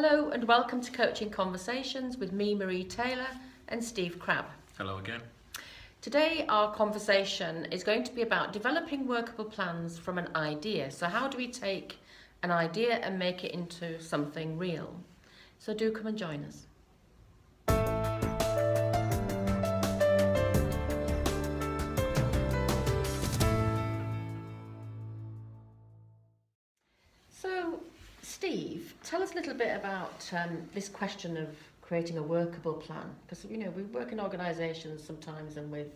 Hello and welcome to Coaching Conversations with me, Marie Taylor, and Steve Crabb. Hello again. Today our conversation is going to be about developing workable plans from an idea. So how do we take an idea and make it into something real? So do come and join us. So Steve, tell us a little bit about this question of creating a workable plan, because we work in organisations sometimes and with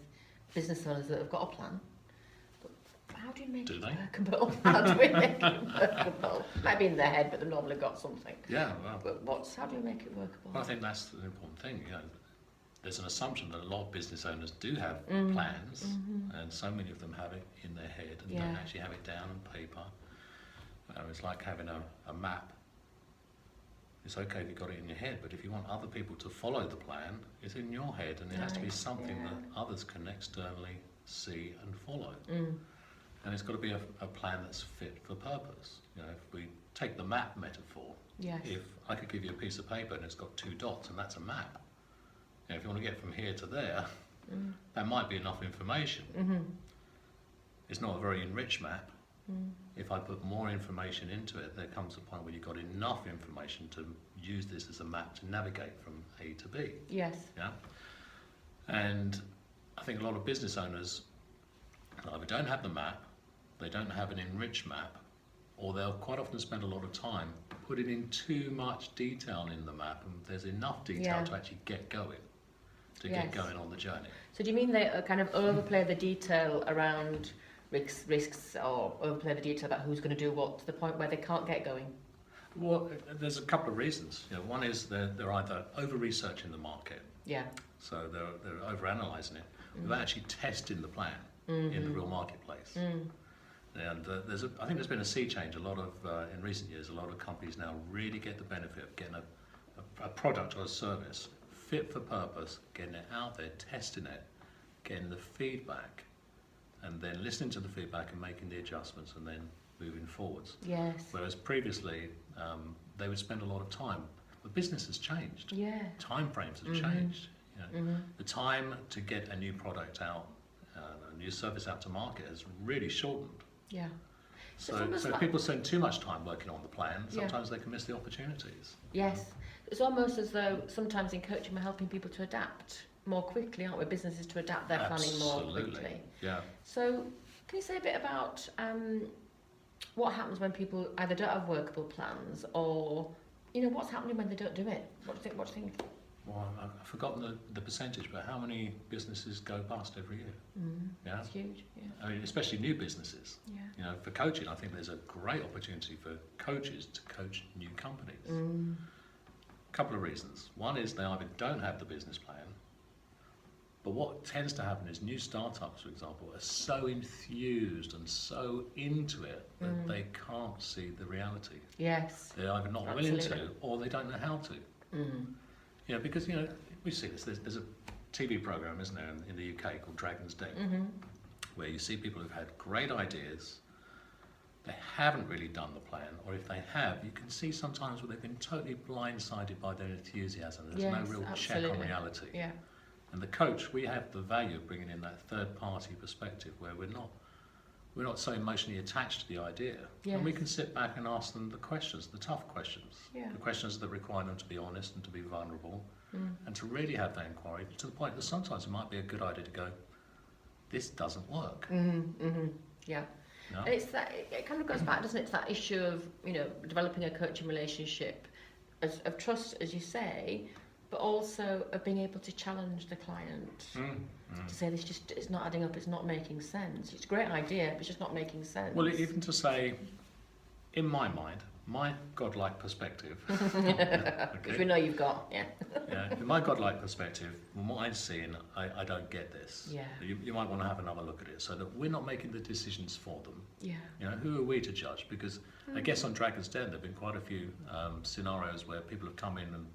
business owners that have got a plan, but how do you make it workable? How do we make it workable? Might be in their head, but they've normally got something. Yeah, well, But how do you make it workable? I think that's the important thing. There's an assumption that a lot of business owners do have plans, and so many of them have it in their head and don't actually have it down on paper. It's like having a map. It's okay if you've got it in your head, but if you want other people to follow the plan, it's in your head, and it has to be something that others can externally see and follow. And it's got to be a plan that's fit for purpose. If we take the map metaphor, if I could give you a piece of paper and it's got 2 dots, and that's a map. If you want to get from here to there, that might be enough information. It's not a very enriched map. If I put more information into it, there comes a point where you've got enough information to use this as a map to navigate from A to B. Yes. Yeah. And I think a lot of business owners either don't have the map, they don't have an enriched map, or they'll quite often spend a lot of time putting in too much detail in the map, and there's enough detail to actually get going, get going on the journey. So do you mean they kind of overplay the detail around risks, or overplay the detail about who's going to do what, to the point where they can't get going? Well, there's a couple of reasons. One is they're either over-researching the market, so they're over-analysing it, without actually testing the plan in the real marketplace. And I think there's been a sea change. In recent years, a lot of companies now really get the benefit of getting a product or a service fit for purpose, getting it out there, testing it, getting the feedback, and then listening to the feedback and making the adjustments, and then moving forwards. Yes. Whereas previously, they would spend a lot of time. The business has changed. Time frames have changed. The time to get a new product out, a new service out to market has really shortened. So if people spend too much time working on the plan, sometimes they can miss the opportunities. Yes. It's almost as though sometimes in coaching we're helping people to adapt more quickly, aren't we? Businesses to adapt their planning more quickly. Yeah. So can you say a bit about what happens when people either don't have workable plans, or what's happening when they don't do it? What do you think? Well, I've forgotten the percentage, but how many businesses go bust every year? It's huge. I mean, especially new businesses. For coaching, I think there's a great opportunity for coaches to coach new companies. A couple of reasons. One is they either don't have the business plan, but what tends to happen is new startups, for example, are so enthused and so into it that they can't see the reality. Yes. They're either not willing to, or they don't know how to. Because we see this. There's a TV program, isn't there, in the UK called Dragon's Den, where you see people who've had great ideas. They haven't really done the plan, or if they have, you can see sometimes where they've been totally blindsided by their enthusiasm. There's no real check on reality. And the coach, we have the value of bringing in that third-party perspective, where we're not so emotionally attached to the idea, and we can sit back and ask them the questions, the tough questions, the questions that require them to be honest and to be vulnerable, and to really have that inquiry to the point that sometimes it might be a good idea to go, this doesn't work. And it's that, it kind of goes back, doesn't it, to that issue of developing a coaching relationship of trust, as you say, but also of being able to challenge the client to say this just is not adding up, it's not making sense. It's a great idea, but it's just not making sense. Well, even to say, in my mind, my godlike perspective, which we know you've got, in my godlike perspective, from what I'm seeing, I don't get this. You might want to have another look at it, so that we're not making the decisions for them. Who are we to judge? Because I guess on Dragon's Den, there've been quite a few scenarios where people have come in and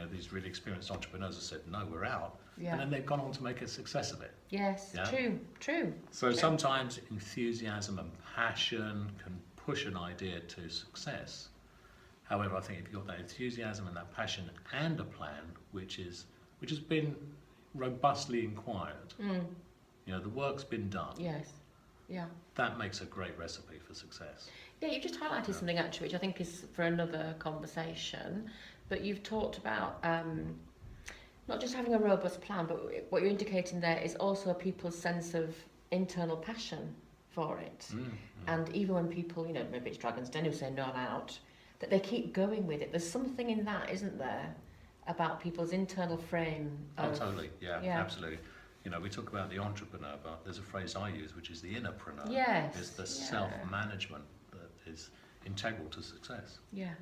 these really experienced entrepreneurs have said, no, we're out. And then they've gone on to make a success of it. Yes, true. So sometimes enthusiasm and passion can push an idea to success. However, I think if you've got that enthusiasm and that passion and a plan, which has been robustly inquired, you know, the work's been done. Yes. Yeah. That makes a great recipe for success. Yeah, you've just highlighted something actually, which I think is for another conversation. But you've talked about not just having a robust plan, but what you're indicating there is also people's sense of internal passion for it. And even when people, you know, maybe it's Dragon's Den who say no, I'm out, that they keep going with it. There's something in that, isn't there, about people's internal frame of... Oh, totally. Yeah, absolutely. You know, we talk about the entrepreneur, but there's a phrase I use, which is the innerpreneur. Yes. It's the self-management that is integral to success. Yeah.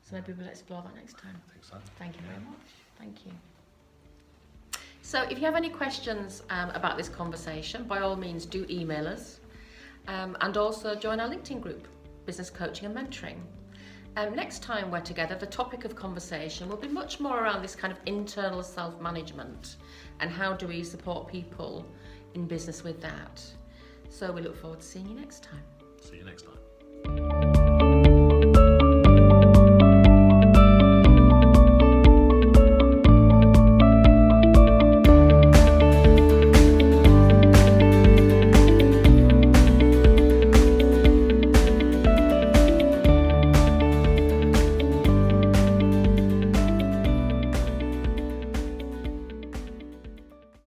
So maybe we'll explore that next time. I think so. Thank you very much. Thank you. So if you have any questions about this conversation, by all means do email us. And also join our LinkedIn group, Business Coaching and Mentoring. Next time we're together, the topic of conversation will be much more around this kind of internal self-management and how do we support people in business with that. So we look forward to seeing you next time. See you next time.